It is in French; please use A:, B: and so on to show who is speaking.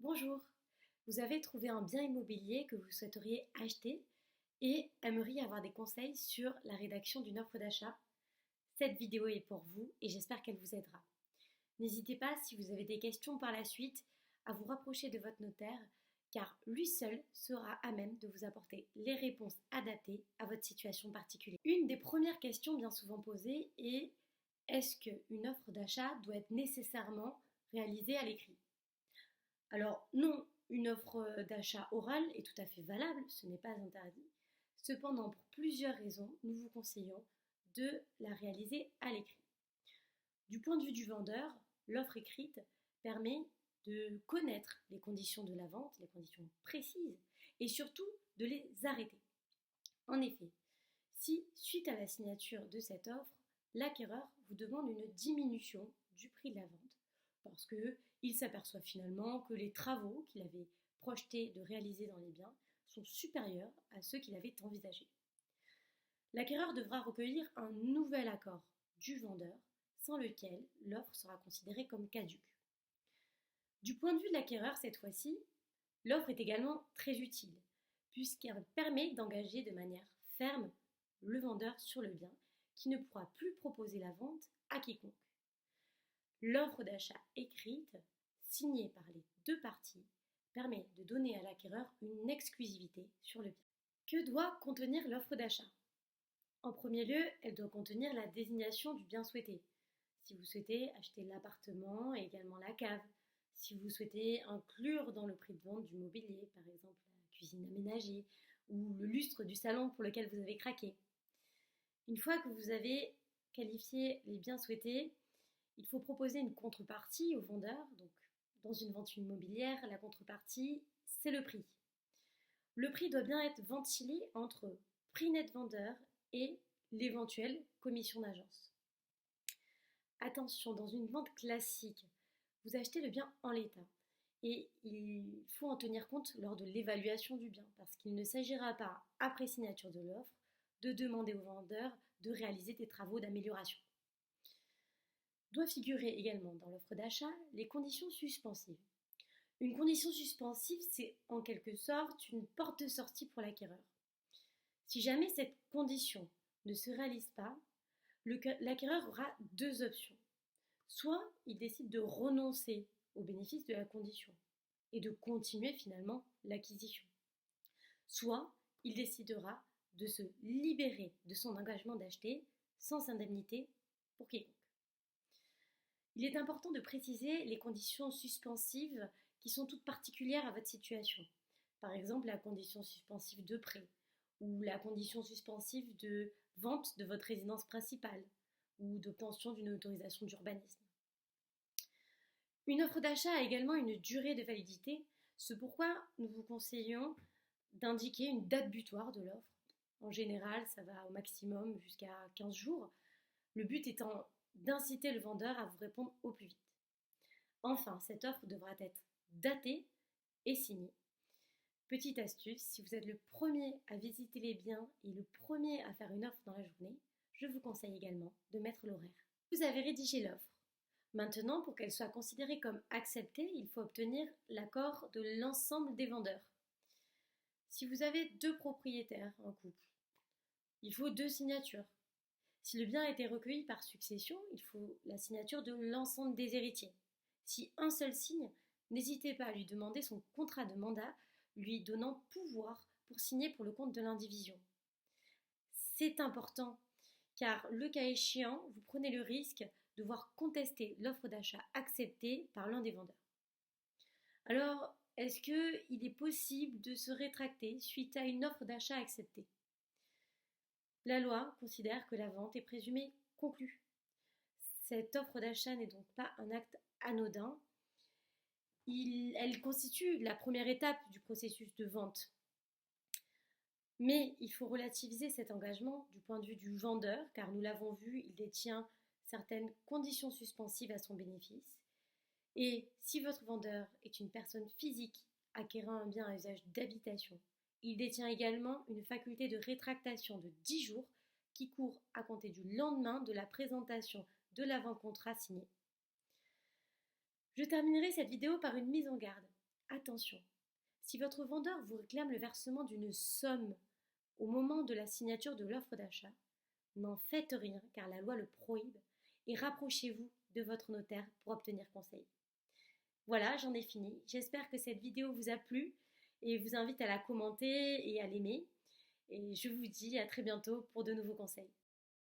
A: Bonjour, vous avez trouvé un bien immobilier que vous souhaiteriez acheter et aimeriez avoir des conseils sur la rédaction d'une offre d'achat. Cette vidéo est pour vous et j'espère qu'elle vous aidera. N'hésitez pas, si vous avez des questions par la suite, à vous rapprocher de votre notaire car lui seul sera à même de vous apporter les réponses adaptées à votre situation particulière. Une des premières questions bien souvent posées est: est-ce qu'une offre d'achat doit être nécessairement réalisée à l'écrit? Alors non, une offre d'achat orale est tout à fait valable, ce n'est pas interdit. Cependant, pour plusieurs raisons, nous vous conseillons de la réaliser à l'écrit. Du point de vue du vendeur, l'offre écrite permet de connaître les conditions de la vente, les conditions précises, et surtout de les arrêter. En effet, si, suite à la signature de cette offre, l'acquéreur vous demande une diminution du prix de la vente, parce qu'il s'aperçoit finalement que les travaux qu'il avait projeté de réaliser dans les biens sont supérieurs à ceux qu'il avait envisagés. L'acquéreur devra recueillir un nouvel accord du vendeur, sans lequel l'offre sera considérée comme caduque. Du point de vue de l'acquéreur, cette fois-ci, l'offre est également très utile, puisqu'elle permet d'engager de manière ferme le vendeur sur le bien, qui ne pourra plus proposer la vente à quiconque. L'offre d'achat écrite, signée par les deux parties, permet de donner à l'acquéreur une exclusivité sur le bien. Que doit contenir l'offre d'achat? En premier lieu, elle doit contenir la désignation du bien souhaité. Si vous souhaitez acheter l'appartement et également la cave, si vous souhaitez inclure dans le prix de vente du mobilier, par exemple la cuisine aménagée ou le lustre du salon pour lequel vous avez craqué. Une fois que vous avez qualifié les biens souhaités, il faut proposer une contrepartie au vendeur. Donc, dans une vente immobilière, la contrepartie, c'est le prix. Le prix doit bien être ventilé entre prix net vendeur et l'éventuelle commission d'agence. Attention, dans une vente classique, vous achetez le bien en l'état et il faut en tenir compte lors de l'évaluation du bien parce qu'il ne s'agira pas, après signature de l'offre, de demander au vendeur de réaliser des travaux d'amélioration. Doit figurer également dans l'offre d'achat les conditions suspensives. Une condition suspensive, c'est en quelque sorte une porte de sortie pour l'acquéreur. Si jamais cette condition ne se réalise pas, l'acquéreur aura deux options. Soit il décide de renoncer au bénéfice de la condition et de continuer finalement l'acquisition. Soit il décidera de se libérer de son engagement d'acheter sans indemnité pour quiconque. Il est important de préciser les conditions suspensives qui sont toutes particulières à votre situation. Par exemple, la condition suspensive de prêt ou la condition suspensive de vente de votre résidence principale ou d'obtention d'une autorisation d'urbanisme. Une offre d'achat a également une durée de validité, c'est pourquoi nous vous conseillons d'indiquer une date butoir de l'offre. En général, ça va au maximum jusqu'à 15 jours, le but étant d'inciter le vendeur à vous répondre au plus vite. Enfin, cette offre devra être datée et signée. Petite astuce, si vous êtes le premier à visiter les biens et le premier à faire une offre dans la journée, je vous conseille également de mettre l'horaire. Vous avez rédigé l'offre. Maintenant, pour qu'elle soit considérée comme acceptée, il faut obtenir l'accord de l'ensemble des vendeurs. Si vous avez deux propriétaires en couple, il faut deux signatures. Si le bien a été recueilli par succession, il faut la signature de l'ensemble des héritiers. Si un seul signe, n'hésitez pas à lui demander son contrat de mandat, lui donnant pouvoir pour signer pour le compte de l'indivision. C'est important, car le cas échéant, vous prenez le risque de voir contester l'offre d'achat acceptée par l'un des vendeurs. Alors, est-ce qu'il est possible de se rétracter suite à une offre d'achat acceptée? La loi considère que la vente est présumée conclue. Cette offre d'achat n'est donc pas un acte anodin. Elle constitue la première étape du processus de vente. Mais il faut relativiser cet engagement du point de vue du vendeur, car nous l'avons vu, il détient certaines conditions suspensives à son bénéfice. Et si votre vendeur est une personne physique acquérant un bien à usage d'habitation, il détient également une faculté de rétractation de 10 jours qui court à compter du lendemain de la présentation de l'avant-contrat signé. Je terminerai cette vidéo par une mise en garde. attention, si votre vendeur vous réclame le versement d'une somme au moment de la signature de l'offre d'achat, n'en faites rien car la loi le prohibe et rapprochez-vous de votre notaire pour obtenir conseil. Voilà, j'en ai fini. J'espère que cette vidéo vous a plu et vous invite à la commenter et à l'aimer. Et je vous dis à très bientôt pour de nouveaux conseils.